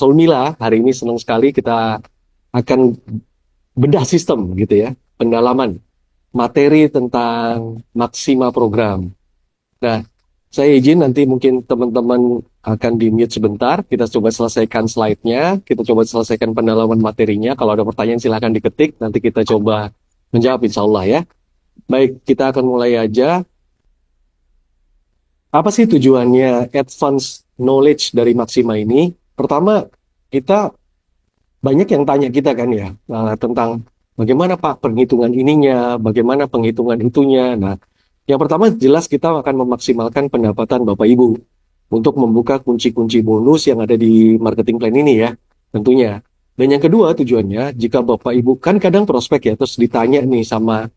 Solmila. Hari ini senang sekali kita akan bedah sistem gitu ya, pendalaman materi tentang Maksima program. Nah, saya izin nanti mungkin teman-teman akan di-mute sebentar. Kita coba selesaikan slide-nya, kita coba selesaikan pendalaman materinya. Kalau ada pertanyaan silahkan diketik, nanti kita coba menjawab insya Allah ya. Baik, kita akan mulai aja. Apa sih tujuannya advance knowledge dari Maksima ini? Pertama, kita banyak yang tanya kita kan ya tentang bagaimana Pak penghitungan ininya, bagaimana penghitungan itunya. Nah, yang pertama jelas kita akan memaksimalkan pendapatan Bapak Ibu untuk membuka kunci-kunci bonus yang ada di marketing plan ini ya, tentunya. Dan yang kedua tujuannya, jika Bapak Ibu kan kadang prospek ya, terus ditanya nih sama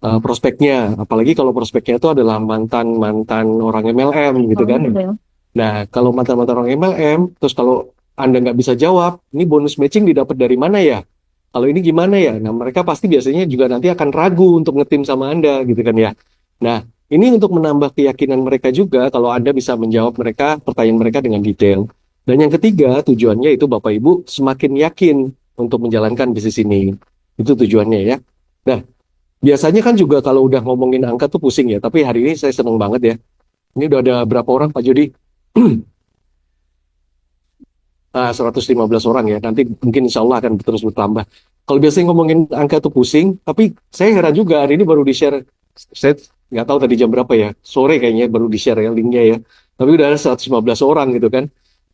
prospeknya, apalagi kalau prospeknya itu adalah mantan-mantan orang MLM gitu kan. Nah, kalau mantan-mantan orang MLM, terus kalau Anda nggak bisa jawab, ini bonus matching didapat dari mana ya? Kalau ini gimana ya? Nah, mereka pasti biasanya juga nanti akan ragu untuk ngetim sama Anda gitu kan ya. Nah, ini untuk menambah keyakinan mereka juga kalau Anda bisa menjawab mereka, pertanyaan mereka dengan detail. Dan yang ketiga, tujuannya itu Bapak Ibu semakin yakin untuk menjalankan bisnis ini. Itu tujuannya ya. Nah, biasanya kan juga kalau udah ngomongin angka tuh pusing ya, tapi hari ini saya seneng banget ya. Ini udah ada berapa orang Pak Jody? 115 orang ya. Nanti mungkin insya Allah akan terus bertambah. Kalau biasanya ngomongin angka tuh pusing, tapi saya heran juga hari ini baru di-share. Saya nggak tahu tadi jam berapa ya. Sore kayaknya baru di-share ya linknya ya. Tapi udah ada 115 orang gitu kan.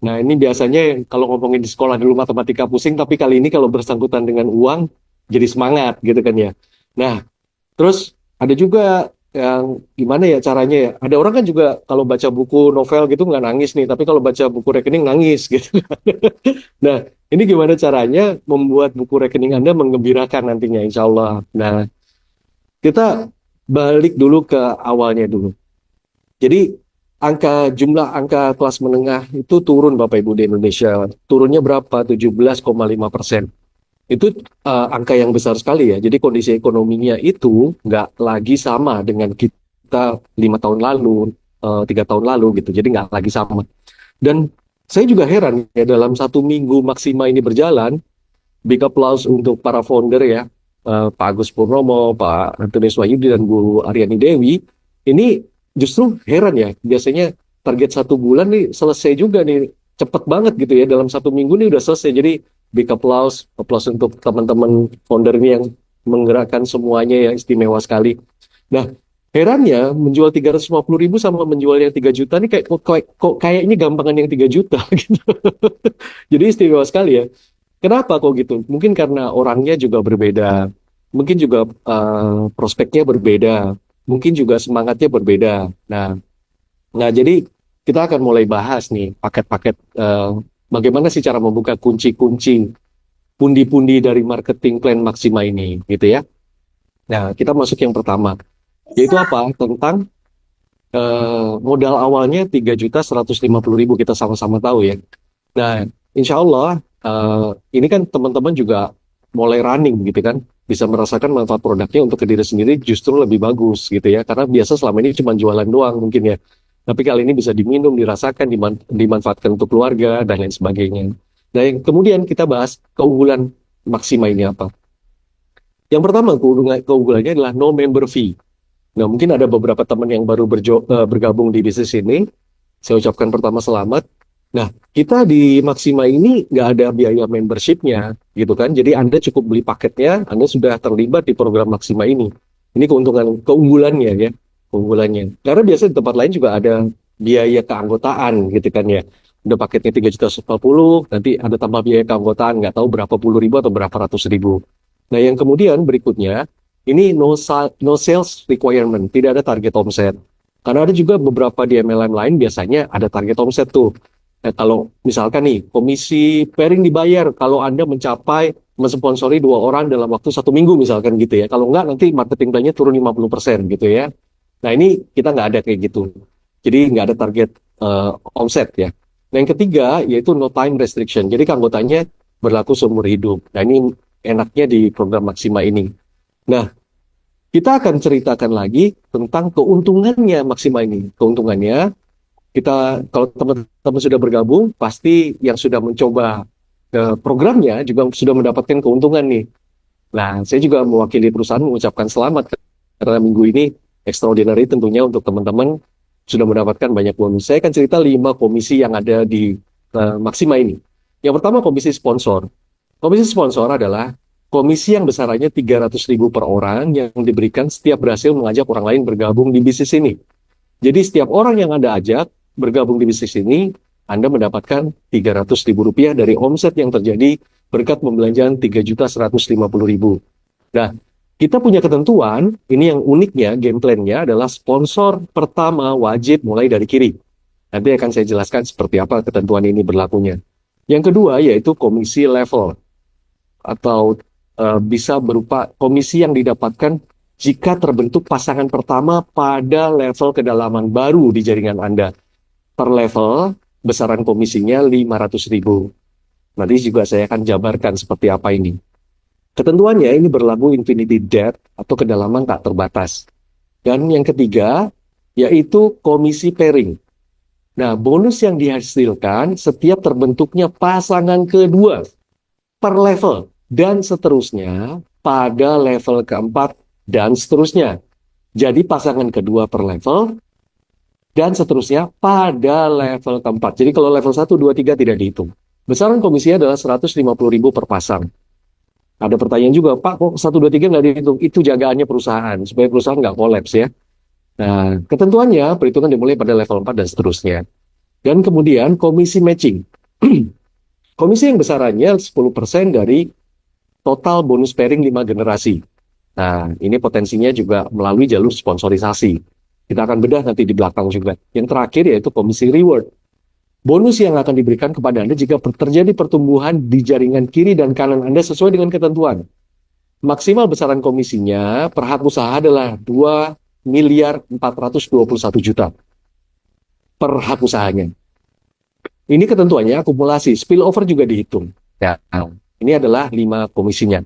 Nah ini biasanya kalau ngomongin di sekolah dulu matematika pusing, tapi kali ini kalau bersangkutan dengan uang jadi semangat gitu kan ya. Nah, terus ada juga yang gimana ya caranya ya. Ada orang kan juga kalau baca buku novel gitu nggak nangis nih, tapi kalau baca buku rekening nangis gitu. Nah, ini gimana caranya membuat buku rekening Anda menggembirakan nantinya insya Allah. Nah, kita balik dulu ke awalnya dulu. Jadi jumlah angka kelas menengah itu turun Bapak Ibu di Indonesia. Turunnya berapa? 17,5%. Itu angka yang besar sekali ya. Jadi kondisi ekonominya itu nggak lagi sama dengan kita 5 tahun lalu, 3 tahun lalu gitu. Jadi nggak lagi sama. Dan saya juga heran ya dalam 1 minggu Maksima ini berjalan, big applause untuk para founder ya, Pak Agus Purnomo, Pak Antonius Wahyudi dan Bu Aryani Dewi. Ini justru heran ya. Biasanya target 1 bulan nih selesai juga nih, cepet banget gitu ya. Dalam 1 minggu nih udah selesai. Jadi big applause, applause untuk teman-teman founder ini yang menggerakkan semuanya yang istimewa sekali. Nah, herannya menjual 350.000 sama menjual yang 3 juta nih kok kayaknya gampangan yang 3 juta gitu. Jadi istimewa sekali ya. Kenapa kok gitu? Mungkin karena orangnya juga berbeda. Mungkin juga prospeknya berbeda. Mungkin juga semangatnya berbeda. Nah, jadi kita akan mulai bahas nih paket-paket bagaimana sih cara membuka kunci-kunci pundi-pundi dari marketing plan Maksima ini, gitu ya. Nah, kita masuk yang pertama, yaitu apa? Tentang modal awalnya 3.150.000 kita sama-sama tahu ya. Nah, insya Allah ini kan teman-teman juga mulai running gitu kan, bisa merasakan manfaat produknya untuk ke diri sendiri justru lebih bagus gitu ya. Karena biasa selama ini cuma jualan doang mungkin ya. Tapi kali ini bisa diminum, dirasakan, dimanfaatkan untuk keluarga dan lain sebagainya. Nah, yang kemudian kita bahas keunggulan Maksima ini apa? Yang pertama keunggulannya adalah no member fee. Nah, mungkin ada beberapa teman yang baru bergabung di bisnis ini. Saya ucapkan pertama selamat. Nah, kita di Maksima ini nggak ada biaya membershipnya, gitu kan. Jadi Anda cukup beli paketnya, Anda sudah terlibat di program Maksima ini. Ini keunggulannya ya, keunggulannya. Karena biasanya di tempat lain juga ada biaya keanggotaan, gitu kan ya. Udah paketnya 3.140.000, nanti ada tambah biaya keanggotaan, nggak tahu berapa puluh ribu atau berapa ratus ribu. Nah, yang kemudian berikutnya, ini no sales requirement, tidak ada target omset. Karena ada juga beberapa di MLM lain biasanya ada target omset tuh. Kalau misalkan nih, komisi pairing dibayar kalau Anda mencapai mensponsori 2 orang dalam waktu 1 minggu misalkan gitu ya. Kalau enggak nanti marketing plan-nya turun 50% gitu ya. Nah ini kita nggak ada kayak gitu. Jadi nggak ada target omset ya. Nah yang ketiga yaitu no time restriction. Jadi keanggotanya berlaku seumur hidup. Nah ini enaknya di program Maksima ini. Nah kita akan ceritakan lagi tentang keuntungannya Maksima ini. Keuntungannya Kalau teman-teman sudah bergabung, pasti yang sudah mencoba programnya juga sudah mendapatkan keuntungan nih. Nah, saya juga mewakili perusahaan mengucapkan selamat karena minggu ini extraordinary tentunya untuk teman-teman sudah mendapatkan banyak bonus. Saya akan cerita 5 komisi yang ada di Maxima ini. Yang pertama komisi sponsor. Komisi sponsor adalah komisi yang besarannya 300.000 per orang yang diberikan setiap berhasil mengajak orang lain bergabung di bisnis ini. Jadi setiap orang yang Anda ajak bergabung di bisnis ini, Anda mendapatkan 300.000 rupiah dari omset yang terjadi berkat pembelanjaan 3.150.000. Nah, kita punya ketentuan, ini yang uniknya, game plan-nya adalah sponsor pertama wajib mulai dari kiri. Nanti akan saya jelaskan seperti apa ketentuan ini berlakunya. Yang kedua yaitu komisi level, atau bisa berupa komisi yang didapatkan jika terbentuk pasangan pertama pada level kedalaman baru di jaringan Anda. Per level, besaran komisinya 500.000. Nanti juga saya akan jabarkan seperti apa ini. Ketentuannya ini berlaku infinity depth atau kedalaman tak terbatas. Dan yang ketiga, yaitu komisi pairing. Nah, bonus yang dihasilkan setiap terbentuknya pasangan kedua per level dan seterusnya pada level keempat dan seterusnya. Jadi pasangan kedua per level dan seterusnya pada level keempat. Jadi kalau level 1, 2, 3 tidak dihitung. Besaran komisinya adalah 150.000 per pasang. Ada pertanyaan juga, Pak, kok 1, 2, 3 nggak dihitung? Itu jagaannya perusahaan, supaya perusahaan nggak kolaps ya. Nah, ketentuannya perhitungan dimulai pada level 4 dan seterusnya. Dan kemudian komisi matching. Komisi yang besarannya 10% dari total bonus pairing 5 generasi. Nah, ini potensinya juga melalui jalur sponsorisasi. Kita akan bedah nanti di belakang juga. Yang terakhir yaitu komisi reward. Bonus yang akan diberikan kepada Anda jika terjadi pertumbuhan di jaringan kiri dan kanan Anda sesuai dengan ketentuan. Maksimal besaran komisinya per hak usaha adalah 2.421.000.000 per hak usahanya. Ini ketentuannya akumulasi, spillover juga dihitung. Ya, ini adalah 5 komisinya.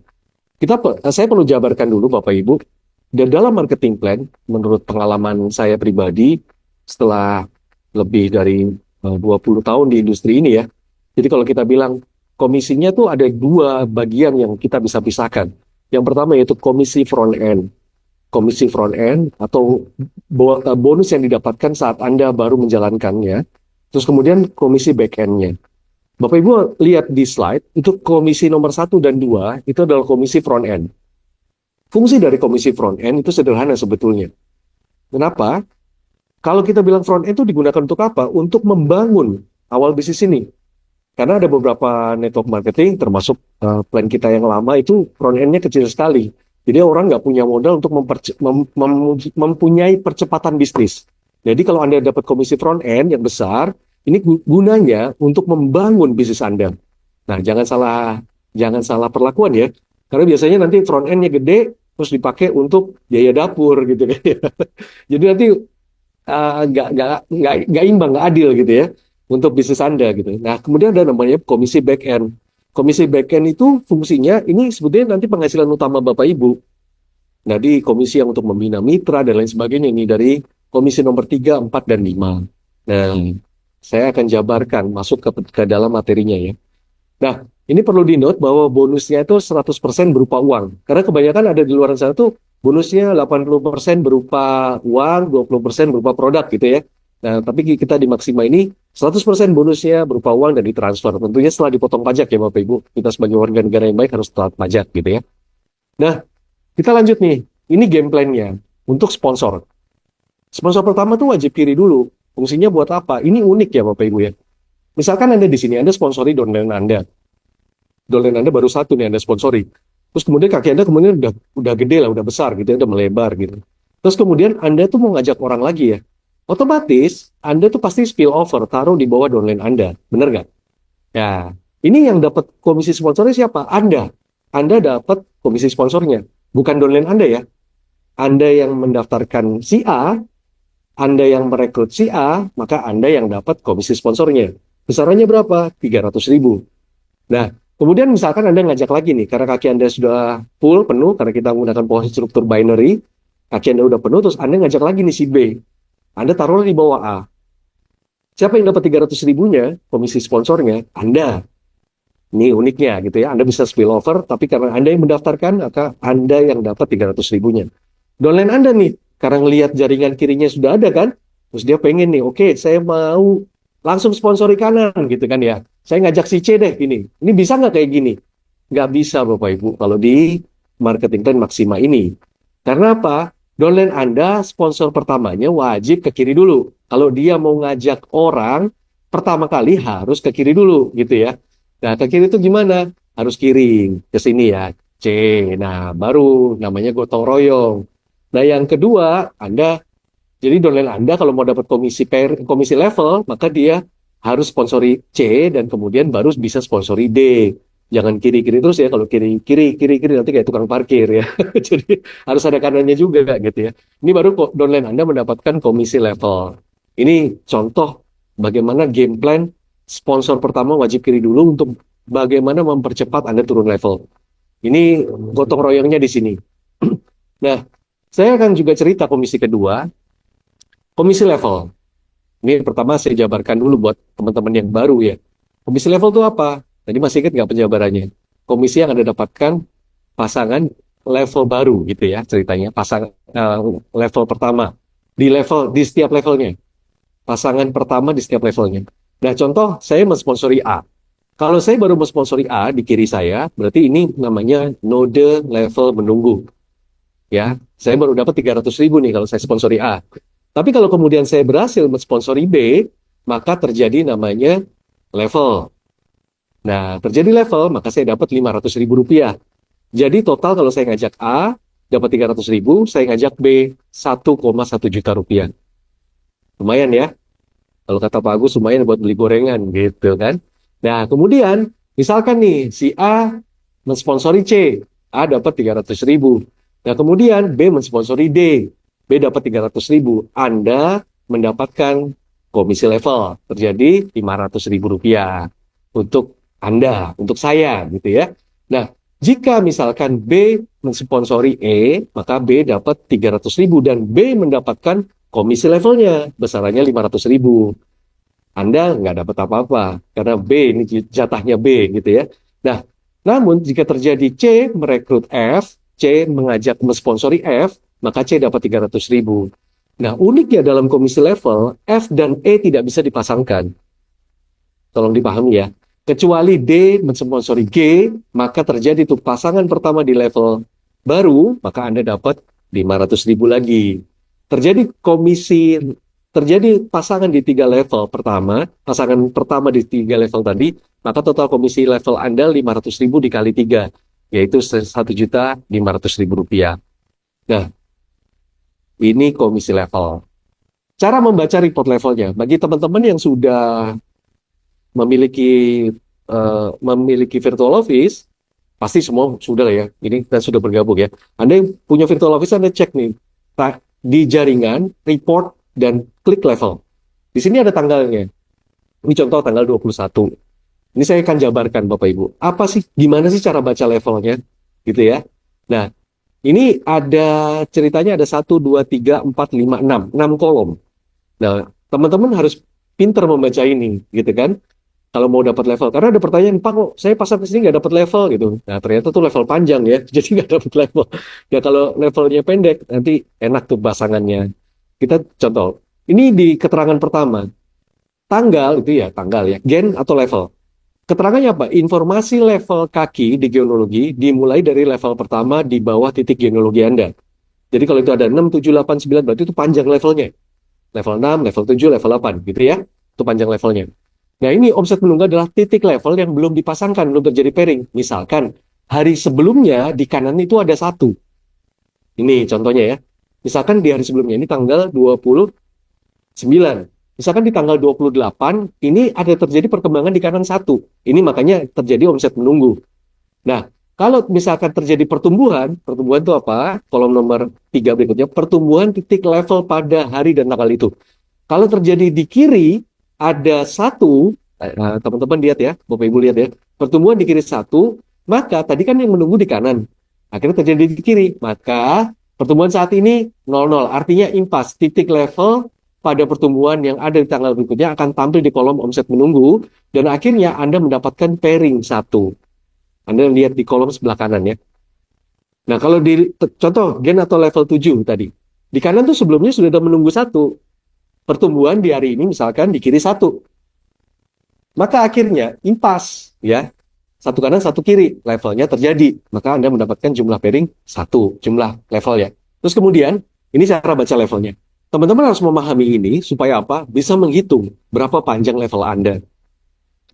Saya perlu jabarkan dulu Bapak Ibu, dan dalam marketing plan, menurut pengalaman saya pribadi, setelah lebih dari 20 tahun di industri ini ya, jadi kalau kita bilang komisinya tuh ada 2 bagian yang kita bisa pisahkan. Yang pertama yaitu komisi front end. Komisi front end atau bonus yang didapatkan saat Anda baru menjalankannya. Terus kemudian komisi back end-nya. Bapak Ibu lihat di slide, itu komisi nomor 1 dan 2, itu adalah komisi front end. Fungsi dari komisi front end itu sederhana sebetulnya. Kenapa? Kalau kita bilang front end itu digunakan untuk apa? Untuk membangun awal bisnis ini. Karena ada beberapa network marketing, termasuk plan kita yang lama, itu front end-nya kecil sekali. Jadi orang nggak punya modal untuk mempunyai percepatan bisnis. Jadi kalau Anda dapat komisi front end yang besar, ini gunanya untuk membangun bisnis Anda. Nah, jangan salah perlakuan ya. Karena biasanya nanti front end-nya gede, terus dipakai untuk biaya dapur gitu kan. Jadi nanti nggak imbang, nggak adil gitu ya untuk bisnis Anda gitu. Nah, kemudian ada namanya komisi back end. Komisi back end itu fungsinya ini sebetulnya nanti penghasilan utama Bapak Ibu. Nah, di komisi yang untuk membina mitra dan lain sebagainya ini dari komisi nomor 3, 4, dan 5. Nah, saya akan jabarkan masuk ke dalam materinya ya. Nah, ini perlu di-note bahwa bonusnya itu 100% berupa uang. Karena kebanyakan ada di luar sana tuh bonusnya 80% berupa uang, 20% berupa produk gitu ya. Nah, tapi kita di Maxima ini 100% bonusnya berupa uang dan ditransfer. Tentunya setelah dipotong pajak ya Bapak Ibu. Kita sebagai warga negara yang baik harus taat pajak gitu ya. Nah, kita lanjut nih. Ini game plan-nya untuk sponsor. Sponsor pertama tuh wajib kiri dulu. Fungsinya buat apa? Ini unik ya Bapak Ibu ya. Misalkan Anda di sini, Anda sponsori downline Anda. Downline Anda baru 1 nih Anda sponsori. Terus kemudian kaki Anda kemudian udah gede lah, udah besar gitu, udah melebar gitu. Terus kemudian Anda tuh mau ngajak orang lagi ya. Otomatis Anda tuh pasti spill over, taruh di bawah downline Anda. Bener nggak? Ya, ini yang dapat komisi sponsornya siapa? Anda. Anda dapat komisi sponsornya. Bukan downline Anda ya. Anda yang mendaftarkan si A, Anda yang merekrut si A, maka Anda yang dapat komisi sponsornya. Besarannya berapa? 300.000. Nah, kemudian misalkan Anda ngajak lagi nih, karena kaki Anda sudah full, penuh, karena kita menggunakan pola struktur binary, kaki Anda udah penuh, terus Anda ngajak lagi nih si B. Anda taruh di bawah A. Siapa yang dapat 300 ribunya, komisi sponsornya? Anda. Ini uniknya gitu ya. Anda bisa spillover, tapi karena Anda yang mendaftarkan, maka Anda yang dapat 300 ribunya. Downline Anda nih, karena ngelihat jaringan kirinya sudah ada kan, terus dia pengen nih, oke, saya mau langsung sponsori kanan gitu kan ya. Saya ngajak si C deh ini. Ini bisa nggak kayak gini? Nggak bisa Bapak Ibu kalau di marketing plan Maxima ini. Karena apa? Downline Anda sponsor pertamanya wajib ke kiri dulu. Kalau dia mau ngajak orang, pertama kali harus ke kiri dulu gitu ya. Nah, ke kiri itu gimana? Harus kiring ke sini ya. C. Nah, baru namanya gotong royong. Nah, yang kedua, jadi downline Anda kalau mau dapat komisi level, maka dia harus sponsori C dan kemudian baru bisa sponsori D. Jangan kiri-kiri terus ya. Kalau kiri-kiri nanti kayak tukang parkir ya. Jadi harus ada kanannya juga gitu ya. Ini baru kok downline Anda mendapatkan komisi level. Ini contoh bagaimana game plan sponsor pertama wajib kiri dulu untuk bagaimana mempercepat Anda turun level. Ini gotong royongnya di sini. Nah, saya akan juga cerita komisi kedua, komisi level. Ini pertama saya jabarkan dulu buat teman-teman yang baru ya. Komisi level itu apa? Tadi masih ingat nggak penjabarannya? Komisi yang Anda dapatkan pasangan level baru gitu ya ceritanya. Pasangan level pertama di setiap levelnya. Pasangan pertama di setiap levelnya. Nah, contoh saya mensponsori A. Kalau saya baru mensponsori A di kiri saya, berarti ini namanya node level menunggu. Ya, saya baru dapat 300 ribu nih kalau saya sponsori A. Tapi kalau kemudian saya berhasil mensponsori B, maka terjadi namanya level. Nah, terjadi level, maka saya dapat 500 ribu rupiah. Jadi total kalau saya ngajak A, dapat 300 ribu, saya ngajak B, 1,1 juta rupiah. Lumayan ya. Kalau kata Pak Agus, lumayan buat beli gorengan gitu kan. Nah, kemudian misalkan nih, si A mensponsori C, A dapat 300 ribu. Nah, kemudian B mensponsori D, B dapat 300 ribu. Anda mendapatkan komisi level, terjadi 500 ribu rupiah untuk Anda, untuk saya gitu ya. Nah, jika misalkan B mensponsori E, maka B dapat 300 ribu dan B mendapatkan komisi levelnya, besarannya 500 ribu. Anda nggak dapat apa-apa, karena B ini jatahnya B gitu ya. Nah, namun jika terjadi C merekrut F, C mengajak mensponsori F, maka C dapat 300 ribu. Nah, uniknya dalam komisi level, F dan E tidak bisa dipasangkan. Tolong dipahami ya. Kecuali D mensponsori G, maka terjadi tuh pasangan pertama di level baru, maka Anda dapat 500 ribu lagi. Terjadi pasangan di 3 level pertama, pasangan pertama di 3 level tadi, maka total komisi level Anda 500 ribu dikali 3, yaitu 1.500.000 rupiah. Nah, ini komisi level. Cara membaca report levelnya, bagi teman-teman yang sudah memiliki virtual office, pasti semua sudah lah ya. Ini kita sudah bergabung ya. Anda yang punya virtual office, Anda cek nih di jaringan, report, dan klik level. Di sini ada tanggalnya. Ini contoh tanggal 21. Ini saya akan jabarkan Bapak Ibu. Gimana sih cara baca levelnya? Gitu ya. Nah, ini ada ceritanya ada 1, 2, 3, 4, 5, 6. 6 kolom. Nah, teman-teman harus pinter membaca ini, gitu kan? Kalau mau dapat level. Karena ada pertanyaan, Pak, kok saya pasang ke sini nggak dapat level gitu. Nah, ternyata tuh level panjang ya. Jadi nggak dapat level. Ya, kalau levelnya pendek, nanti enak tuh pasangannya. Kita contoh. Ini di keterangan pertama. Tanggal, itu ya, tanggal ya. Gen atau level. Keterangannya apa? Informasi level kaki di geologi dimulai dari level pertama di bawah titik geologi Anda. Jadi kalau itu ada 6, 7, 8, 9, berarti itu panjang levelnya. Level 6, level 7, level 8, gitu ya. Itu panjang levelnya. Nah, ini omset menunggu adalah titik level yang belum dipasangkan, belum terjadi pairing. Misalkan, hari sebelumnya di kanan itu ada 1. Ini contohnya ya. Misalkan di hari sebelumnya, ini tanggal 29. Misalkan di tanggal 28, ini ada terjadi perkembangan di kanan 1. Ini makanya terjadi omset menunggu. Nah, kalau misalkan terjadi pertumbuhan itu apa? Kolom nomor 3 berikutnya, pertumbuhan titik level pada hari dan tanggal itu. Kalau terjadi di kiri, ada 1, teman-teman lihat ya, Bapak Ibu lihat ya, pertumbuhan di kiri 1, maka tadi kan yang menunggu di kanan. Akhirnya terjadi di kiri, maka pertumbuhan saat ini 0,0, artinya impas, titik level pada pertumbuhan yang ada di tanggal berikutnya akan tampil di kolom omset menunggu, dan akhirnya Anda mendapatkan pairing 1. Anda lihat di kolom sebelah kanan ya. Nah, kalau di contoh gen atau level 7 tadi, di kanan tuh sebelumnya sudah ada menunggu 1. Pertumbuhan di hari ini misalkan di kiri 1. Maka akhirnya impas ya. Satu kanan, satu kiri. Levelnya terjadi. Maka Anda mendapatkan jumlah pairing 1. Jumlah level ya. Terus kemudian, ini cara baca levelnya. Teman-teman harus memahami ini supaya apa? Bisa menghitung berapa panjang level Anda.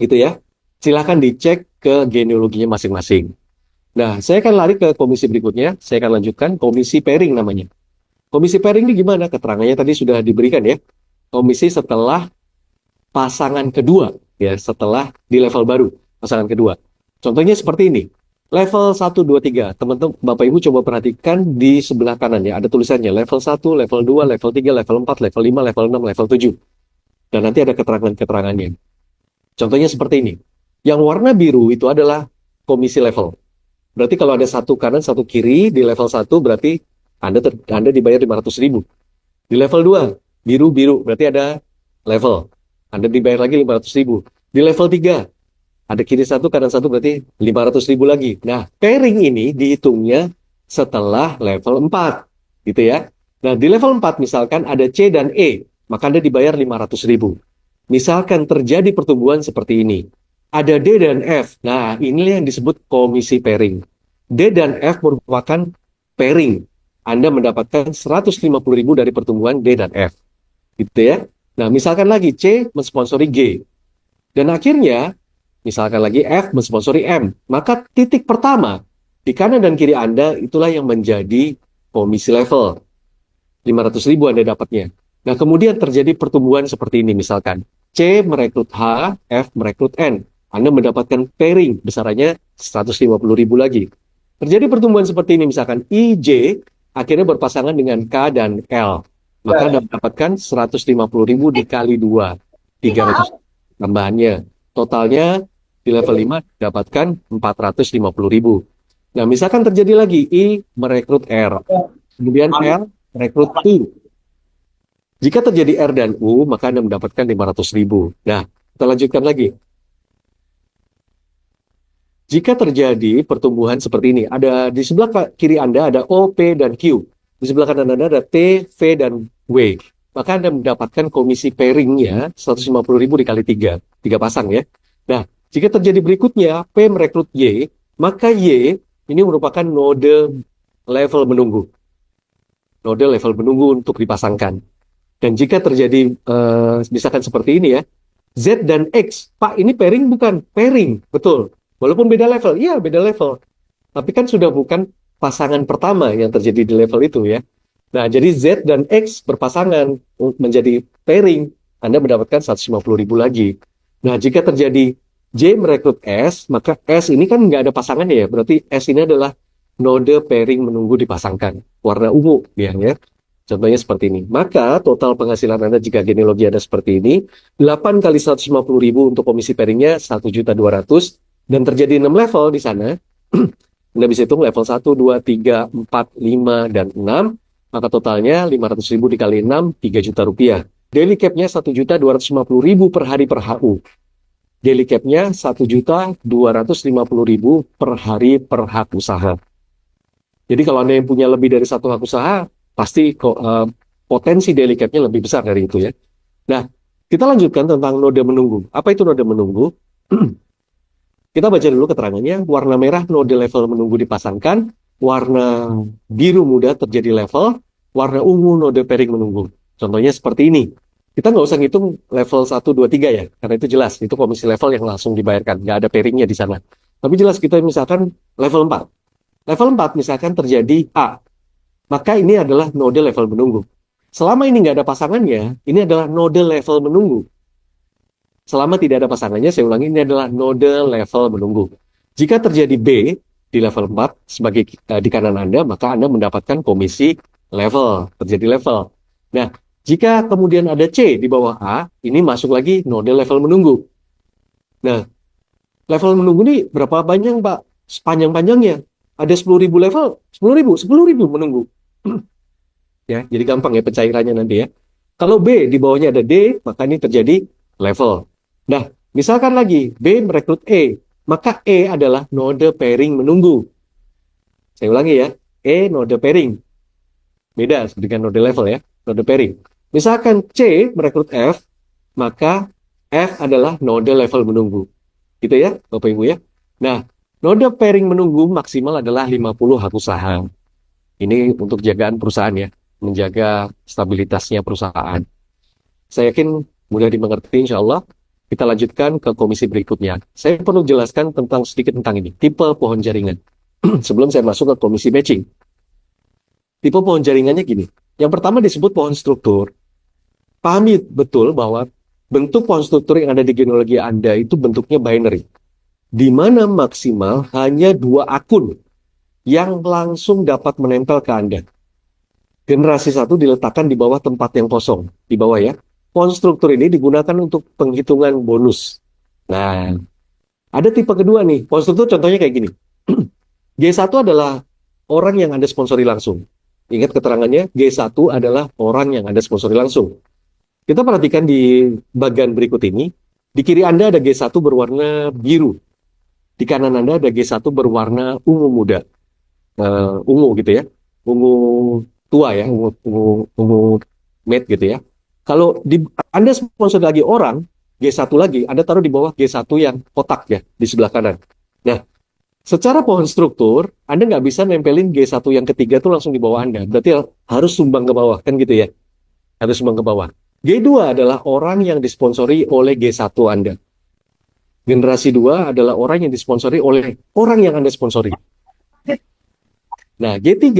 Itu ya. Silahkan dicek ke genealoginya masing-masing. Nah, saya akan lari ke komisi berikutnya. Saya akan lanjutkan komisi pairing namanya. Komisi pairing ini gimana? Keterangannya tadi sudah diberikan ya. Komisi setelah pasangan kedua, ya, setelah di level baru, pasangan kedua. Contohnya seperti ini. Level 1, 2, 3. Teman-teman, Bapak Ibu coba perhatikan di sebelah kanan ya. Ada tulisannya level 1, level 2, level 3, level 4, level 5, level 6, level 7. Dan nanti ada keterangan-keterangannya. Contohnya seperti ini. Yang warna biru itu adalah komisi level. Berarti kalau ada satu kanan, satu kiri di level 1, berarti Anda dibayar 500.000. Di level 2, biru-biru, berarti ada level. Anda dibayar lagi 500.000. Di level 3, ada kiri 1, kanan 1, berarti 500.000 lagi. Nah, pairing ini dihitungnya setelah level 4. Gitu ya. Nah, di level 4 misalkan ada C dan E, maka Anda dibayar 500.000. Misalkan terjadi pertumbuhan seperti ini. Ada D dan F. Nah, inilah yang disebut komisi pairing. D dan F merupakan pairing. Anda mendapatkan 150.000 dari pertumbuhan D dan F. Gitu ya. Nah, misalkan lagi C mensponsori G. Dan akhirnya, misalkan lagi F mensponsori M. Maka titik pertama, di kanan dan kiri Anda, itulah yang menjadi komisi level. 500.000 Anda dapatnya. Nah, kemudian terjadi pertumbuhan seperti ini misalkan. C merekrut H, F merekrut N. Anda mendapatkan pairing, besarannya 150.000 lagi. Terjadi pertumbuhan seperti ini misalkan I, J, akhirnya berpasangan dengan K dan L. Maka Anda mendapatkan 150.000 dikali 2. 300 tambahannya. Totalnya di level 5 dapatkan 450.000. Nah, misalkan terjadi lagi I merekrut R. Kemudian L merekrut U. Jika terjadi R dan U, maka Anda mendapatkan 500.000. Nah, kita lanjutkan lagi. Jika terjadi pertumbuhan seperti ini, ada di sebelah kiri Anda ada O, P, dan Q. Di sebelah kanan Anda ada T, V, dan W. Maka Anda mendapatkan komisi pairingnya 150.000 dikali 3. 3 pasang ya. Nah, jika terjadi berikutnya, P merekrut Y, maka Y ini merupakan node level menunggu. Node level menunggu untuk dipasangkan. Dan jika terjadi, misalkan seperti ini ya, Z dan X, Pak ini pairing bukan? Pairing, betul. Walaupun beda level, iya beda level. Tapi kan sudah bukan pasangan pertama yang terjadi di level itu ya. Nah, jadi Z dan X berpasangan menjadi pairing. Anda mendapatkan 150.000 lagi. Nah, jika terjadi J merekrut S, maka S ini kan nggak ada pasangannya ya. Berarti S ini adalah node pairing menunggu dipasangkan. Warna ungu ya. Contohnya seperti ini. Maka total penghasilan Anda jika genealogi Anda seperti ini, 8 kali 150.000 untuk komisi pairingnya 1.200.000. Dan terjadi 6 level di sana, Anda bisa hitung level 1, 2, 3, 4, 5, dan 6, maka totalnya 500.000 dikali 6, 3 juta rupiah. Daily cap-nya 1.250.000 per hari per HU. Daily cap-nya 1.250.000 per hari per hak usaha. Jadi kalau Anda yang punya lebih dari satu hak usaha, pasti potensi daily cap-nya lebih besar dari itu ya. Nah, kita lanjutkan tentang node menunggu. Apa itu node menunggu? Kita baca dulu keterangannya. Warna merah node level menunggu dipasangkan. Warna biru muda terjadi level. Warna ungu node pairing menunggu. Contohnya seperti ini. Kita nggak usah ngitung level 1, 2, 3 ya. Karena itu jelas. Itu komisi level yang langsung dibayarkan. Nggak ada pairingnya di sana. Tapi jelas kita misalkan level 4. Level 4 misalkan terjadi A. Maka ini adalah node level menunggu. Selama ini nggak ada pasangannya, ini adalah node level menunggu. Selama tidak ada pasangannya, saya ulangi, ini adalah node level menunggu. Jika terjadi B di level 4 sebagai di kanan Anda, maka Anda mendapatkan komisi level, terjadi level. Nah, jika kemudian ada C di bawah A, ini masuk lagi node level menunggu. Nah, level menunggu ini berapa banyak, Pak? Sepanjang-panjangnya. Ada 10.000 level, 10.000 menunggu. Ya, jadi gampang ya pencairannya nanti ya. Kalau B di bawahnya ada D, maka ini terjadi level. Nah, misalkan lagi B merekrut E, maka E adalah node pairing menunggu. Saya ulangi ya, E node pairing. Beda dengan node level ya, node pairing. Misalkan C merekrut F, maka F adalah node level menunggu. Gitu ya, Bapak Ibu ya. Nah, node pairing menunggu maksimal adalah 50 hak usaha. Ini untuk jagaan perusahaan ya, menjaga stabilitasnya perusahaan. Saya yakin mudah dimengerti insya Allah. Kita lanjutkan ke komisi berikutnya. Saya perlu jelaskan sedikit tentang ini, tipe pohon jaringan. Sebelum saya masuk ke komisi matching. Tipe pohon jaringannya gini. Yang pertama disebut pohon struktur. Pahami betul bahwa bentuk pohon struktur yang ada di genealogi Anda itu bentuknya binary. Di mana maksimal hanya 2 akun yang langsung dapat menempel ke Anda. Generasi 1 diletakkan di bawah tempat yang kosong. Di bawah ya. Pohon struktur ini digunakan untuk penghitungan bonus. Nah, ada tipe kedua nih. Pohon struktur contohnya kayak gini. G1 adalah orang yang Anda sponsori langsung. Ingat keterangannya, G1 adalah orang yang Anda sponsori langsung. Kita perhatikan di bagian berikut ini. Di kiri Anda ada G1 berwarna biru. Di kanan Anda ada G1 berwarna ungu muda. Ungu gitu ya. Ungu tua ya. Ungu matte gitu ya. Kalau Anda sponsor lagi orang, G1 lagi, Anda taruh di bawah G1 yang kotak ya, di sebelah kanan. Nah, secara pohon struktur, Anda nggak bisa nempelin G1 yang ketiga itu langsung di bawah Anda. Berarti harus sumbang ke bawah, kan gitu ya? Harus sumbang ke bawah. G2 adalah orang yang disponsori oleh G1 Anda. Generasi 2 adalah orang yang disponsori oleh orang yang Anda sponsori. Nah, G3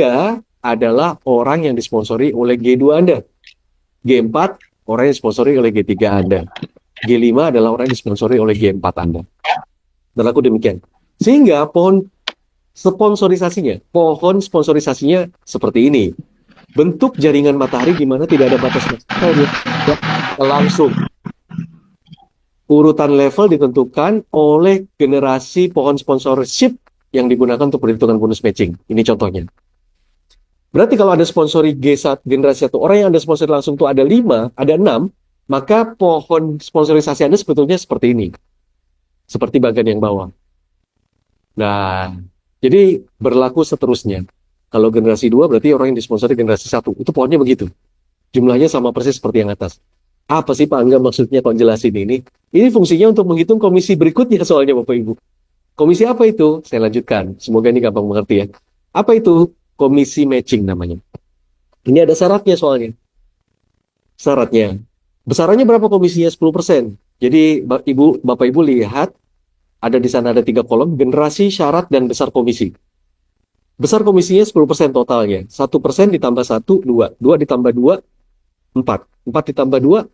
adalah orang yang disponsori oleh G2 Anda. G4, orang yang disponsori oleh G3 Anda. G5 adalah orang yang disponsori oleh G4 Anda. Dan aku demikian. Sehingga pohon sponsorisasinya seperti ini. Bentuk jaringan matahari di mana tidak ada batas maksimal, langsung. Urutan level ditentukan oleh generasi pohon sponsorship yang digunakan untuk perhitungan bonus matching. Ini contohnya. Berarti kalau Anda sponsori G1, generasi 1, orang yang Anda sponsori langsung itu ada 5, ada 6, maka pohon sponsorisasi Anda sebetulnya seperti ini. Seperti bagian yang bawah. Nah, jadi berlaku seterusnya. Kalau generasi 2 berarti orang yang disponsori generasi 1. Itu pohonnya begitu. Jumlahnya sama persis seperti yang atas. Apa sih Pak Angga maksudnya kok jelasin ini? Ini fungsinya untuk menghitung komisi berikutnya soalnya Bapak Ibu. Komisi apa itu? Saya lanjutkan. Semoga ini gampang mengerti ya. Apa itu? Komisi matching namanya. Ini ada syaratnya soalnya. Syaratnya. Besarannya berapa komisinya? 10%. Jadi Bapak Ibu lihat, ada di sana ada 3 kolom, generasi, syarat, dan besar komisi. Besar komisinya 10% totalnya. 1% ditambah 1, 2. 2 ditambah 2, 4. 4 ditambah 2,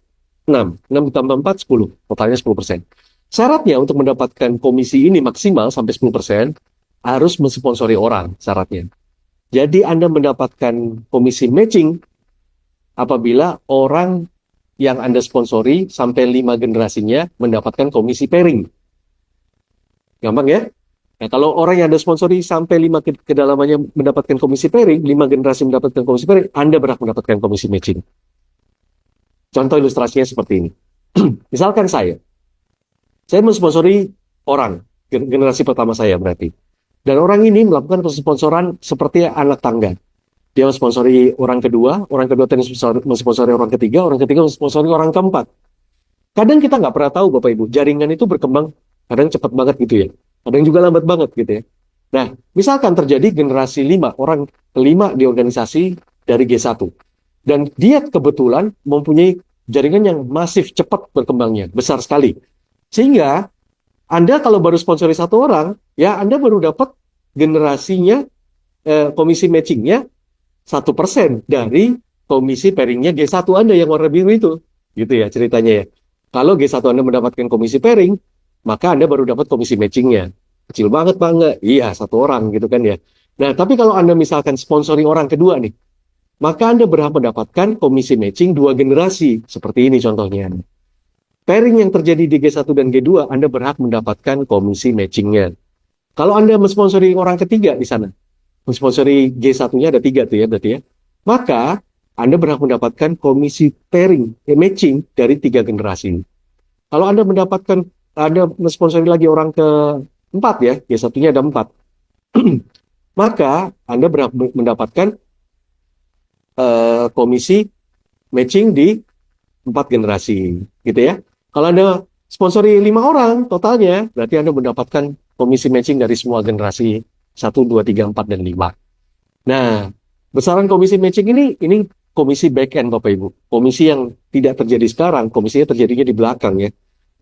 6. 6 ditambah 4, 10. Totalnya 10%. Syaratnya untuk mendapatkan komisi ini maksimal sampai 10%, harus mensponsori orang syaratnya. Jadi Anda mendapatkan komisi matching apabila orang yang Anda sponsori sampai 5 generasinya mendapatkan komisi pairing. Gampang ya? Nah, kalau orang yang Anda sponsori sampai 5 kedalamannya mendapatkan komisi pairing, 5 generasi mendapatkan komisi pairing, Anda berhak mendapatkan komisi matching. Contoh ilustrasinya seperti ini. Misalkan saya mensponsori orang, generasi pertama saya berarti. Dan orang ini melakukan sponsoran seperti anak tangga. Dia mensponsori orang kedua mensponsori orang ketiga mensponsori orang keempat. Kadang kita nggak pernah tahu Bapak Ibu, jaringan itu berkembang kadang cepat banget gitu ya. Kadang juga lambat banget gitu ya. Nah, misalkan terjadi generasi 5, orang kelima di organisasi dari G1. Dan dia kebetulan mempunyai jaringan yang masif, cepat berkembangnya, besar sekali. Sehingga Anda kalau baru sponsori 1 orang, ya Anda baru dapat generasinya, komisi matchingnya 1% dari komisi pairingnya G1 Anda yang warna biru itu. Gitu ya ceritanya ya. Kalau G1 Anda mendapatkan komisi pairing, maka Anda baru dapat komisi matchingnya. Kecil banget Pak, enggak? Iya, 1 orang gitu kan ya. Nah, tapi kalau Anda misalkan sponsori orang kedua nih, maka Anda berhak mendapatkan komisi matching 2 generasi. Seperti ini contohnya. Pairing yang terjadi di G1 dan G2, Anda berhak mendapatkan komisi matchingnya. Kalau Anda mensponsori orang ketiga di sana, mensponsori G1-nya ada 3 tuh ya berarti ya. Maka Anda berhak mendapatkan komisi pairing, matching dari 3 generasi. Kalau Anda mensponsori lagi orang keempat ya, satunya ada 4, maka Anda berhak mendapatkan komisi matching di 4 generasi, gitu ya. Kalau Anda sponsori 5 orang totalnya, berarti Anda mendapatkan komisi matching dari semua generasi 1, 2, 3, 4, dan 5. Nah, besaran komisi matching ini komisi back end Bapak Ibu. Komisi yang tidak terjadi sekarang, komisinya terjadinya di belakang ya.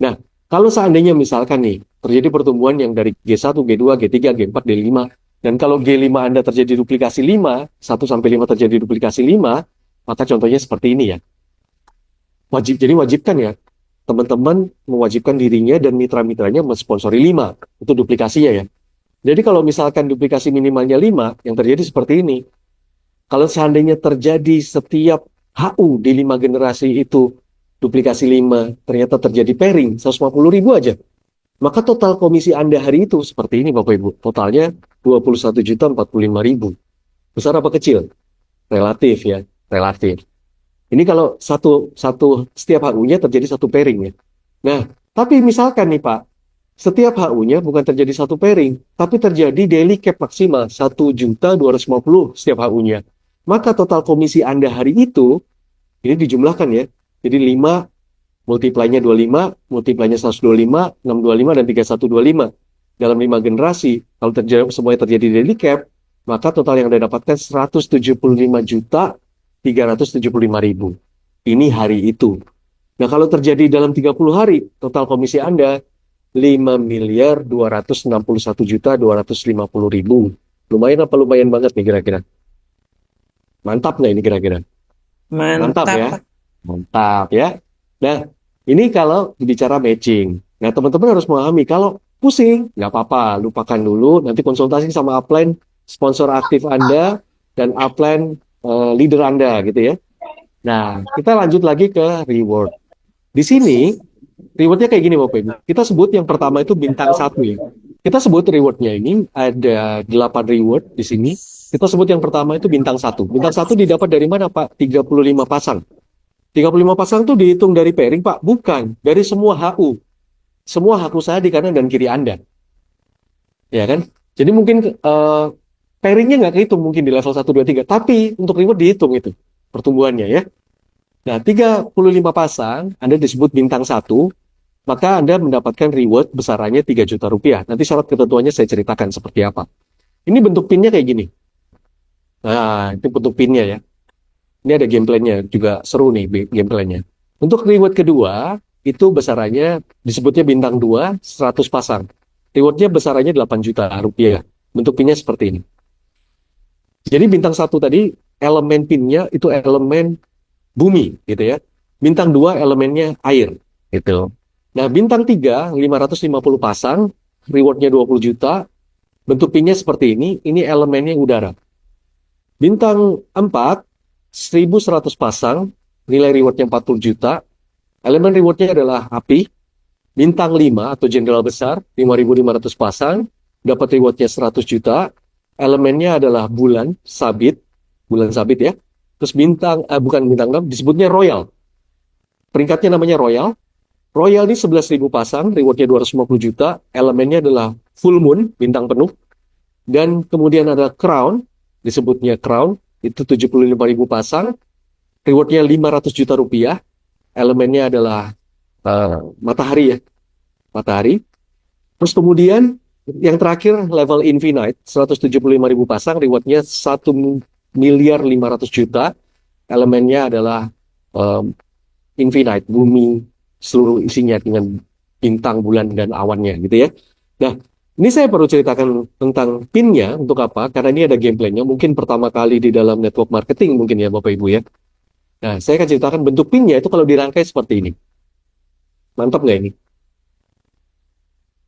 Nah, kalau seandainya misalkan nih, terjadi pertumbuhan yang dari G1, G2, G3, G4, D5, dan kalau G5 Anda terjadi duplikasi 5, 1 sampai 5 terjadi duplikasi 5, maka contohnya seperti ini ya. Jadi wajibkan ya, teman-teman mewajibkan dirinya dan mitra-mitranya mensponsori 5, itu duplikasinya ya. Jadi kalau misalkan duplikasi minimalnya 5, yang terjadi seperti ini. Kalau seandainya terjadi setiap HU di 5 generasi itu duplikasi 5, ternyata terjadi pairing 150.000 aja. Maka total komisi Anda hari itu seperti ini Bapak Ibu. Totalnya 21.045.000. Besar apa kecil? Relatif ya, relatif. Ini kalau setiap HU-nya terjadi satu pairing ya. Nah, tapi misalkan nih Pak, setiap HU-nya bukan terjadi satu pairing, tapi terjadi daily cap maksimal 1.250.000 setiap HU-nya. Maka total komisi Anda hari itu, ini dijumlahkan ya. Jadi 5 multiply-nya 25, multiply-nya 125, 625, dan 3125. Dalam 5 generasi, kalau semuanya terjadi daily cap, maka total yang Anda dapatkan 175.375.000. Ini hari itu. Nah, kalau terjadi dalam 30 hari, total komisi Anda 5.261.250.000. Lumayan apa lumayan banget nih kira-kira? Mantap nggak ini kira-kira? Mantap Mantap, ya? Pak. Mantap ya. Nah, ini kalau bicara matching. Nah, teman-teman harus memahami kalau pusing, nggak apa-apa, lupakan dulu. Nanti konsultasi sama upline sponsor aktif Anda dan upline leader Anda gitu ya. Nah, kita lanjut lagi ke reward. Di sini, rewardnya kayak gini Bapak Ibu. Kita sebut yang pertama itu bintang 1 ya. Kita sebut rewardnya ini ada 8 reward di sini. Kita sebut yang pertama itu bintang 1. Bintang 1 didapat dari mana Pak? 35 pasang. 35 pasang itu dihitung dari pairing Pak? Bukan. Dari semua HU. Semua HU saya di kanan dan kiri Anda. Ya kan? Jadi mungkin pairingnya nggak kehitung mungkin di level 1, 2, 3. Tapi untuk reward dihitung itu. Pertumbuhannya ya. Nah, 35 pasang Anda disebut bintang 1. Maka Anda mendapatkan reward besarannya 3 juta rupiah. Nanti syarat ketentuannya saya ceritakan seperti apa. Ini bentuk pinnya kayak gini. Nah, itu bentuk pinnya ya. Ini ada gameplaynya juga seru nih gameplaynya. Untuk reward kedua, itu besarannya disebutnya bintang 2, 100 pasang. Rewardnya besarannya 8 juta rupiah. Bentuk pinnya seperti ini. Jadi bintang 1 tadi, elemen pinnya itu elemen bumi gitu ya. Bintang 2 elemennya air gitu. Nah, bintang 3, 550 pasang, rewardnya 20 juta. Bentuk pinnya seperti ini elemennya udara. Bintang 4, 1.100 pasang, nilai rewardnya 40 juta. Elemen rewardnya adalah api. Bintang 5 atau jenderal besar, 5.500 pasang, dapat rewardnya 100 juta. Elemennya adalah bulan sabit ya. Terus bukan bintang 6, disebutnya royal. Peringkatnya namanya royal. Royal ini 11.000 pasang, rewardnya 250 juta. Elemennya adalah full moon, bintang penuh. Dan kemudian ada crown, disebutnya crown, itu 75.000 pasang. Rewardnya 500 juta rupiah. Elemennya adalah matahari ya. Matahari. Terus kemudian yang terakhir level infinite, 175.000 pasang, rewardnya 1.500.000.000 juta. Elemennya adalah infinite, bumi, seluruh isinya dengan bintang, bulan, dan awannya gitu ya. Nah, ini saya perlu ceritakan tentang pinnya untuk apa? Karena ini ada gameplaynya. Mungkin pertama kali di dalam network marketing mungkin ya Bapak Ibu ya. Nah, saya akan ceritakan bentuk pinnya itu kalau dirangkai seperti ini. Mantap nggak ini?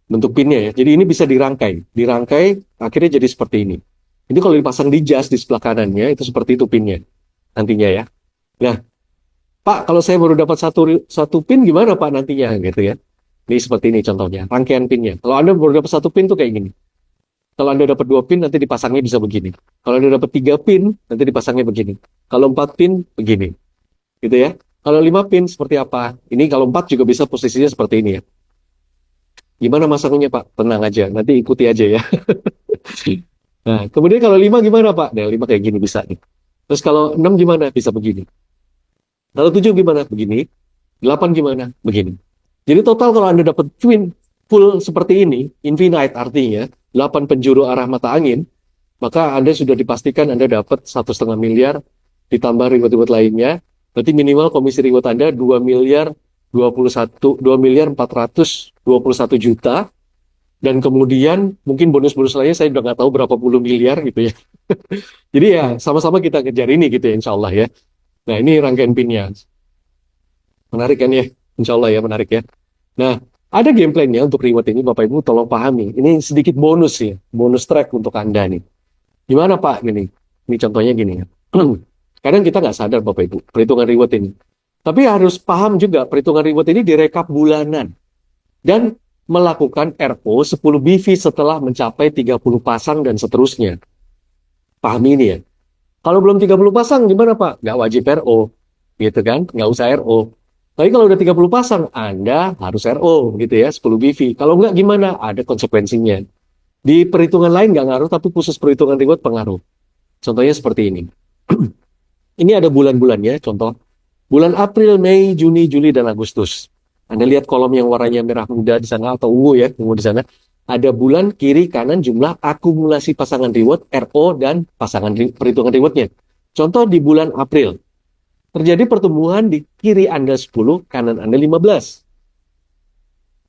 Bentuk pinnya ya. Jadi ini bisa dirangkai. Dirangkai akhirnya jadi seperti ini. Ini kalau dipasang di jas di sebelah kanannya itu seperti itu pinnya. Nantinya ya. Nah, Pak, kalau saya baru dapat satu pin gimana Pak nantinya gitu ya. Ini seperti ini contohnya, rangkaian pinnya. Kalau Anda baru dapat satu pin tuh kayak gini. Kalau Anda dapat 2 pin, nanti dipasangnya bisa begini. Kalau Anda dapat 3 pin, nanti dipasangnya begini. Kalau 4 pin, begini. Gitu ya. Kalau 5 pin, seperti apa? Ini kalau 4 juga bisa posisinya seperti ini ya. Gimana masangnya, Pak? Tenang aja, nanti ikuti aja ya. Nah, kemudian kalau 5 gimana, Pak? Nah, 5 kayak gini bisa nih. Terus kalau 6 gimana? Bisa begini. Kalau 7 gimana? Begini. 8 gimana? Begini. Jadi total kalau Anda dapat twin full seperti ini, infinite artinya, 8 penjuru arah mata angin, maka Anda sudah dipastikan Anda dapat 1,5 miliar ditambah reward-reward lainnya. Berarti minimal komisi reward Anda 2 miliar 2 miliar 421 juta. Dan kemudian mungkin bonus-bonus lainnya saya udah nggak tahu berapa puluh miliar gitu ya. Jadi ya sama-sama kita kejar ini gitu ya insya Allah ya. Nah ini rangkaian pinnya. Menarik kan ya? Insya Allah ya menarik ya. Nah ada game plan-nya untuk reward ini Bapak Ibu tolong pahami. Ini sedikit bonus ya. Bonus track untuk Anda nih. Gimana Pak? Gini. Ini contohnya gini ya. Kadang kita nggak sadar Bapak Ibu perhitungan reward ini. Tapi harus paham juga perhitungan reward ini direkap bulanan. Dan melakukan RO 10 BV setelah mencapai 30 pasang dan seterusnya. Pahami ini ya. Kalau belum 30 pasang gimana Pak? Nggak wajib RO. Gitu kan? Nggak usah RO. Tapi kalau udah 30 pasang, Anda harus RO gitu ya, 10 BV. Kalau nggak gimana? Ada konsekuensinya. Di perhitungan lain nggak ngaruh, tapi khusus perhitungan reward pengaruh. Contohnya seperti ini. Ini ada bulan-bulannya, contoh. Bulan April, Mei, Juni, Juli, dan Agustus. Anda lihat kolom yang warnanya merah muda di sana atau ungu ya, ungu di sana. Ada bulan kiri kanan jumlah akumulasi pasangan reward RO dan pasangan perhitungan rewardnya. Contoh di bulan April. Terjadi pertumbuhan di kiri Anda 10, kanan Anda 15.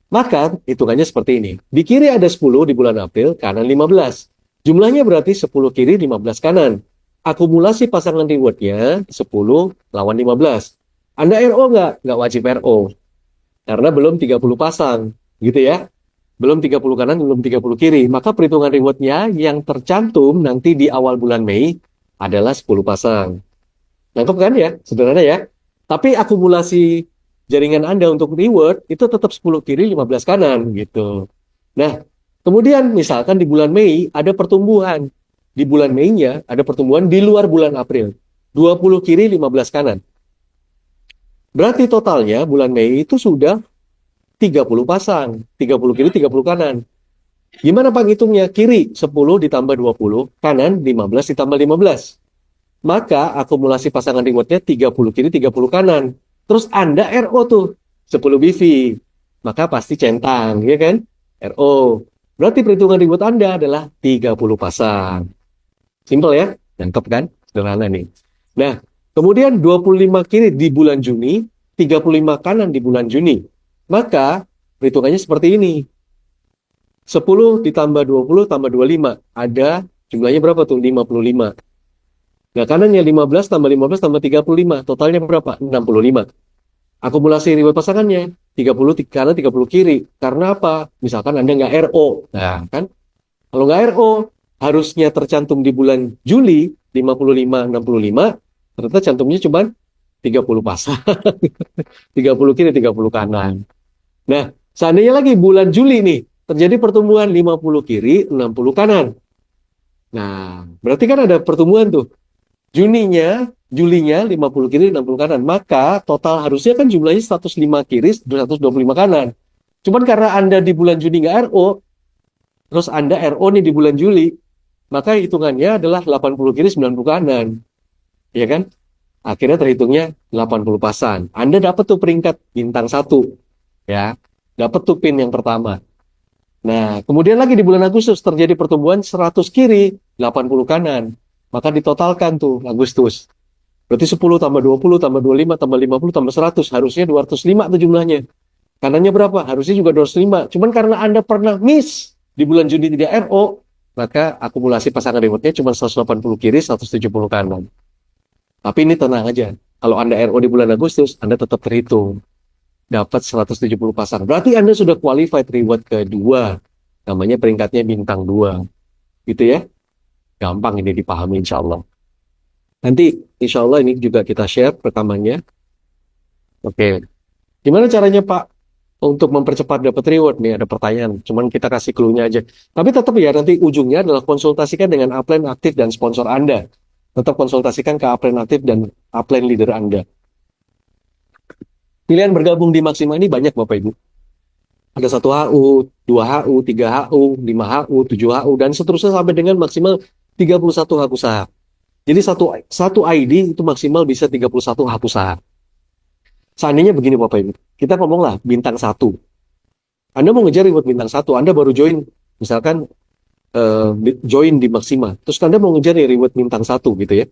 Maka hitungannya seperti ini. Di kiri ada 10 di bulan April, kanan 15. Jumlahnya berarti 10 kiri, 15 kanan. Akumulasi pasangan rewardnya 10 lawan 15. Anda RO nggak? Nggak wajib RO. Karena belum 30 pasang, gitu ya. Belum 30 kanan, belum 30 kiri. Maka perhitungan rewardnya yang tercantum nanti di awal bulan Mei adalah 10 pasang. Nangkep kan ya? Sederhana ya. Tapi akumulasi jaringan Anda untuk reward itu tetap 10 kiri, 15 kanan, gitu. Nah, kemudian misalkan di bulan Mei ada pertumbuhan. Di bulan Mei-nya ada pertumbuhan di luar bulan April. 20 kiri, 15 kanan. Berarti totalnya bulan Mei itu sudah 30 pasang. 30 kiri, 30 kanan. Gimana Pak ngitungnya? Kiri 10 ditambah 20, kanan 15 ditambah 15. Maka akumulasi pasangan rewardnya 30 kiri, 30 kanan. Terus Anda RO tuh 10 BV. Maka pasti centang, ya kan? RO. Berarti perhitungan reward Anda adalah 30 pasang. Simple ya? Nangkep kan? Sederhana nih. Nah, kemudian 25 kiri di bulan Juni, 35 kanan di bulan Juni. Maka perhitungannya seperti ini. 10 ditambah 20 tambah 25. Ada jumlahnya berapa tuh? 55. Nah, kanannya 15 tambah 15 tambah 35. Totalnya berapa? 65. Akumulasi reward pasangannya 30 kanan 30 kiri. Karena apa? Misalkan Anda nggak RO. Nah, kan? Kalau nggak RO, harusnya tercantum di bulan Juli 55, 65. Ternyata cantumnya cuma 30 pasang. 30 kiri, 30 kanan. Nah, seandainya lagi bulan Juli nih, terjadi pertumbuhan 50 kiri, 60 kanan. Nah, berarti kan ada pertumbuhan tuh. Julinya 50 kiri, 60 kanan. Maka total harusnya kan jumlahnya 105 kiri, 225 kanan. Cuman karena Anda di bulan Juni nggak RO, terus Anda RO nih di bulan Juli, maka hitungannya adalah 80 kiri, 90 kanan. Ya kan? Akhirnya terhitungnya 80 pasang. Anda dapat tuh peringkat bintang 1. Ya, dapat tuh pin yang pertama. Nah, kemudian lagi di bulan Agustus terjadi pertumbuhan 100 kiri, 80 kanan. Maka ditotalkan tuh Agustus. Berarti 10 tambah 20 tambah 25 tambah 50 tambah 100. Harusnya 205 tuh jumlahnya. Kanannya berapa? Harusnya juga 205. Cuman karena Anda pernah miss di bulan Juni tidak RO, maka akumulasi pasangan rewardnya cuma 180 kiri, 170 kanan. Tapi ini tenang aja. Kalau Anda RO di bulan Agustus, Anda tetap terhitung. Dapat 170 pasang. Berarti Anda sudah qualified reward kedua. Namanya peringkatnya bintang 2. Gitu ya. Gampang ini dipahami insya Allah. Nanti insya Allah ini juga kita share rekamannya. Oke. Gimana caranya Pak? untuk mempercepat dapat reward nih ada pertanyaan. Cuman kita kasih clue-nya aja. Tapi tetap ya nanti ujungnya adalah konsultasikan dengan upline aktif dan sponsor Anda. Tetap konsultasikan ke upline aktif dan upline leader Anda. Pilihan bergabung di Maxima ini banyak Bapak Ibu. Ada 1 HU, 2 HU, 3 HU, 5 HU, 7 HU, dan seterusnya sampai dengan maksimal 31 hak usaha. Jadi satu ID itu maksimal bisa 31 hak usaha. Seandainya begini Bapak Ibu, kita ngomonglah bintang 1. Anda mau ngejar reward bintang 1, Anda baru join, misalkan join di Maxima, terus Anda mau ngejar reward bintang 1 gitu ya.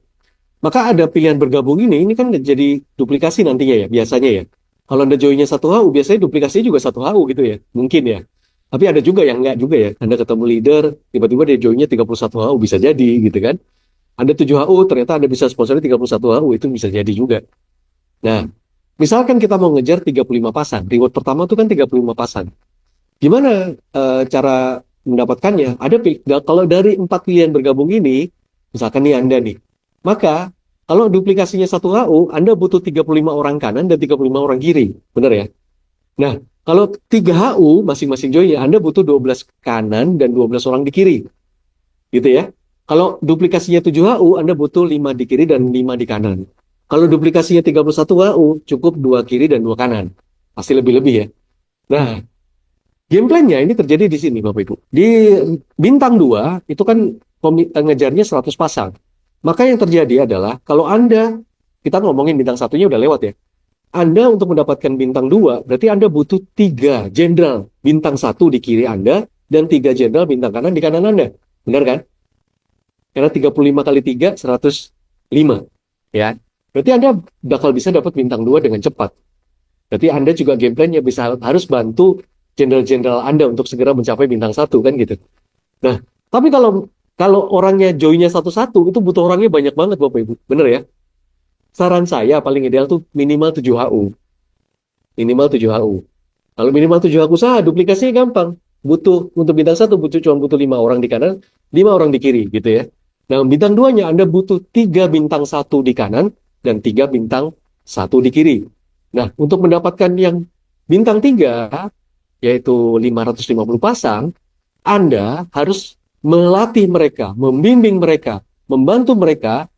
Maka ada pilihan bergabung ini kan jadi duplikasi nantinya ya, biasanya ya. Kalau Anda joinnya 1 HU, biasanya duplikasinya juga 1 HU gitu ya, mungkin ya. Tapi ada juga yang enggak juga ya, Anda ketemu leader, tiba-tiba dia joinnya 31 HU, bisa jadi gitu kan. Anda 7 HU, ternyata Anda bisa sponsornya 31 HU, itu bisa jadi juga. Nah, misalkan kita mau ngejar 35 pasang, reward pertama itu kan 35 pasang. Gimana cara mendapatkannya? Kalau dari 4 pilihan bergabung ini, misalkan nih Anda nih, maka kalau duplikasinya 1 HU, Anda butuh 35 orang kanan dan 35 orang kiri. Benar ya? Nah, kalau 3 HU masing-masing join ya, Anda butuh 12 kanan dan 12 orang di kiri. Gitu ya. Kalau duplikasinya 7 HU, Anda butuh 5 di kiri dan 5 di kanan. Kalau duplikasinya 31 HU, cukup 2 kiri dan 2 kanan. Pasti lebih-lebih ya. Nah, game plan-nya ini terjadi di sini Bapak Ibu. Di bintang 2, itu kan ngejarnya 100 pasang. Maka yang terjadi adalah, kalau Anda, kita ngomongin bintang 1-nya udah lewat ya. Anda untuk mendapatkan bintang 2, berarti Anda butuh 3 jenderal bintang 1 di kiri Anda, dan 3 jenderal bintang kanan di kanan Anda. Benar kan? Karena 35 kali 3, 105. Ya. Berarti Anda bakal bisa dapat bintang 2 dengan cepat. Berarti Anda juga game plan-nya harus bantu jenderal-jenderal Anda untuk segera mencapai bintang 1 kan gitu. Nah, tapi kalau orangnya joinnya satu-satu, itu butuh orangnya banyak banget Bapak Ibu. Bener ya? Saran saya paling ideal tuh minimal 7 HU. Minimal 7 HU. Kalau minimal 7 HU usaha, duplikasinya gampang. Untuk bintang 1 cuma butuh 5 orang di kanan, 5 orang di kiri gitu ya. Nah, bintang 2-nya Anda butuh 3 bintang 1 di kanan dan 3 bintang 1 di kiri. Nah, untuk mendapatkan yang bintang 3, yaitu 550 pasang, Anda harus melatih mereka, membimbing mereka, membantu mereka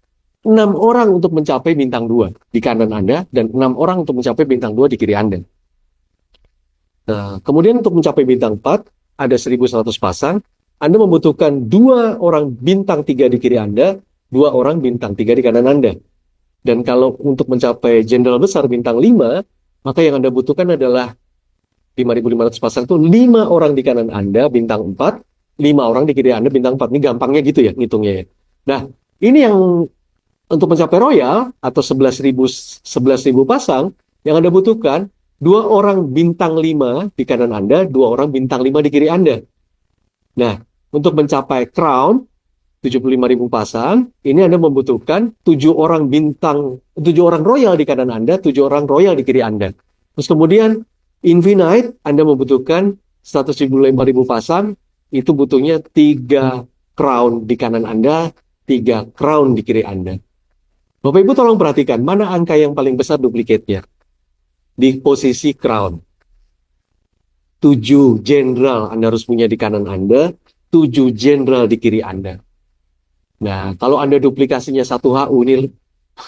6 orang untuk mencapai bintang 2 di kanan Anda dan 6 orang untuk mencapai bintang 2 di kiri Anda. Nah, kemudian untuk mencapai bintang 4 ada 1.100 pasang. Anda membutuhkan 2 orang bintang 3 di kiri Anda, 2 orang bintang 3 di kanan Anda. Dan kalau untuk mencapai jenderal besar bintang 5, maka yang Anda butuhkan adalah 5.500 pasang itu 5 orang di kanan Anda bintang 4, 5 orang di kiri Anda bintang 4. Ini gampangnya gitu ya ngitungnya ya. Nah, ini yang untuk mencapai royal atau 11.000 pasang, yang Anda butuhkan 2 orang bintang 5 di kanan Anda, 2 orang bintang 5 di kiri Anda. Nah, untuk mencapai crown 75.000 pasang, ini Anda membutuhkan 7 orang royal di kanan Anda, 7 orang royal di kiri Anda. Terus kemudian infinite Anda membutuhkan 175.000 pasang, itu butuhnya 3 crown di kanan Anda, 3 crown di kiri Anda. Bapak Ibu tolong perhatikan, mana angka yang paling besar duplikatnya? Di posisi crown. 7 jenderal Anda harus punya di kanan Anda, 7 jenderal di kiri Anda. Nah, kalau Anda duplikasinya 1 HU ini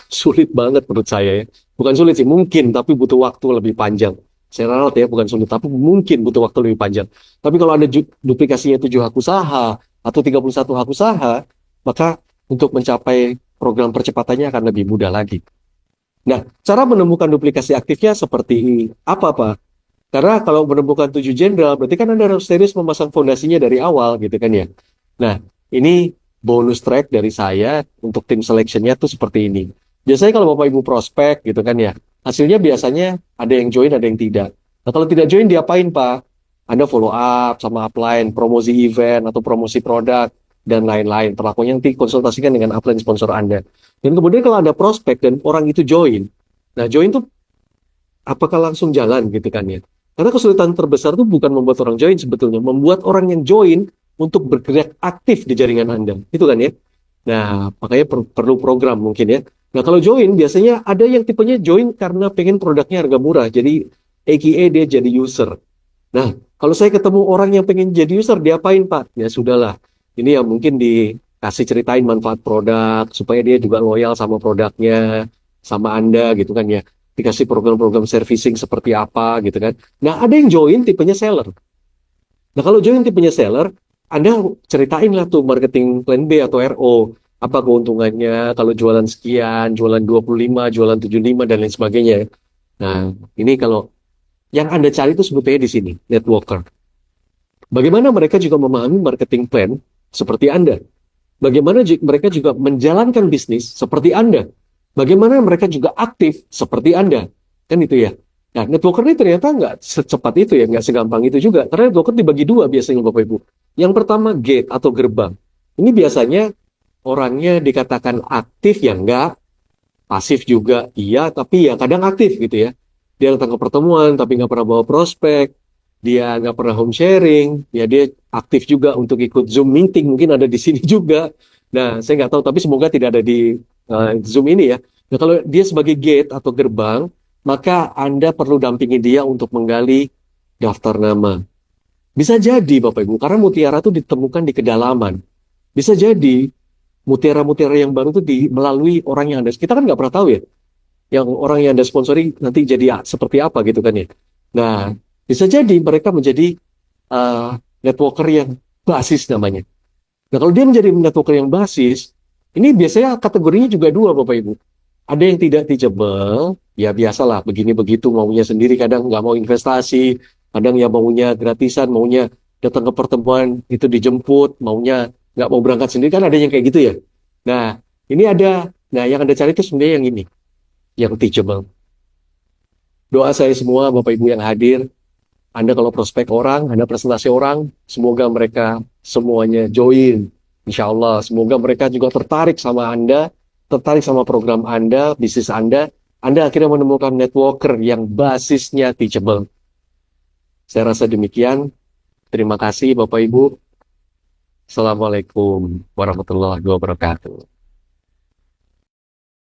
sulit banget menurut saya ya. Bukan sulit sih, mungkin, tapi butuh waktu lebih panjang. Saya ralat ya, bukan sulit, tapi mungkin butuh waktu lebih panjang. Tapi kalau Anda duplikasinya 7 hak usaha atau 31 hak usaha, maka untuk mencapai program percepatannya akan lebih mudah lagi. Nah, cara menemukan duplikasi aktifnya seperti apa, Pak? Karena kalau menemukan 7 jenderal, berarti kan Anda harus serius memasang fondasinya dari awal, gitu kan ya. Nah, ini bonus track dari saya untuk tim selection-nya tuh seperti ini. Biasanya kalau Bapak Ibu prospek, gitu kan ya, hasilnya biasanya ada yang join, ada yang tidak. Nah, kalau tidak join, diapain, Pak? Anda follow up sama upline, promosi event, atau promosi produk, dan lain-lain. Terlakunya nanti konsultasikan dengan upline sponsor Anda. Dan kemudian kalau ada prospek dan orang itu join, nah join tuh apakah langsung jalan gitu kan ya? Karena kesulitan terbesar itu bukan membuat orang join sebetulnya, membuat orang yang join untuk bergerak aktif di jaringan Anda. Itu kan ya? Nah, makanya perlu program mungkin ya. Nah, kalau join biasanya ada yang tipenya join karena pengen produknya harga murah. Jadi aka dia jadi user. Nah, kalau saya ketemu orang yang pengen jadi user, diapain Pak? Ya sudahlah, ini yang mungkin dikasih ceritain manfaat produk, supaya dia juga loyal sama produknya, sama Anda gitu kan ya. Dikasih program-program servicing seperti apa gitu kan. Nah, ada yang join tipenya seller. Nah, kalau join tipenya seller, Anda ceritain lah tuh marketing plan B atau RO. Apa keuntungannya kalau jualan sekian, jualan 25, jualan 75, dan lain sebagainya. Nah, ini kalau yang Anda cari itu sebetulnya di sini, networker. Bagaimana mereka juga memahami marketing plan seperti Anda. Bagaimana mereka juga menjalankan bisnis seperti Anda. Bagaimana mereka juga aktif seperti Anda. Kan itu ya. Nah, networker ini ternyata nggak secepat itu ya, nggak segampang itu juga. Karena networker dibagi dua biasanya Bapak Ibu. Yang pertama gate atau gerbang. Ini biasanya orangnya dikatakan aktif ya enggak, pasif juga iya, tapi ya kadang aktif gitu ya. Dia datang ke pertemuan tapi nggak pernah bawa prospek, dia nggak pernah home sharing, ya dia aktif juga untuk ikut Zoom meeting, mungkin ada di sini juga. Nah, saya nggak tahu, tapi semoga tidak ada di Zoom ini ya. Nah, kalau dia sebagai gate atau gerbang, maka Anda perlu dampingi dia untuk menggali daftar nama. Bisa jadi Bapak Ibu, karena mutiara itu ditemukan di kedalaman. Bisa jadi mutiara-mutiara yang baru itu melalui orang yang Anda, kita kan nggak pernah tahu ya, yang orang yang Anda sponsori nanti jadi seperti apa gitu kan ya. Nah, bisa jadi mereka menjadi networker yang basis namanya. Nah, kalau dia menjadi networker yang basis, ini biasanya kategorinya juga dua, Bapak Ibu. Ada yang tidak teachable, ya biasalah, begini begitu, maunya sendiri, kadang nggak mau investasi, kadang ya maunya gratisan, maunya datang ke pertemuan, itu dijemput, maunya nggak mau berangkat sendiri, kan ada yang kayak gitu ya. Nah, ini ada, nah yang Anda cari itu sebenarnya yang ini, yang teachable. Doa saya semua, Bapak Ibu yang hadir, Anda kalau prospek orang, Anda presentasi orang, semoga mereka semuanya join. Insya Allah, semoga mereka juga tertarik sama Anda, tertarik sama program Anda, bisnis Anda akhirnya menemukan networker yang basisnya teachable. Saya rasa demikian. Terima kasih Bapak Ibu. Assalamualaikum warahmatullahi wabarakatuh.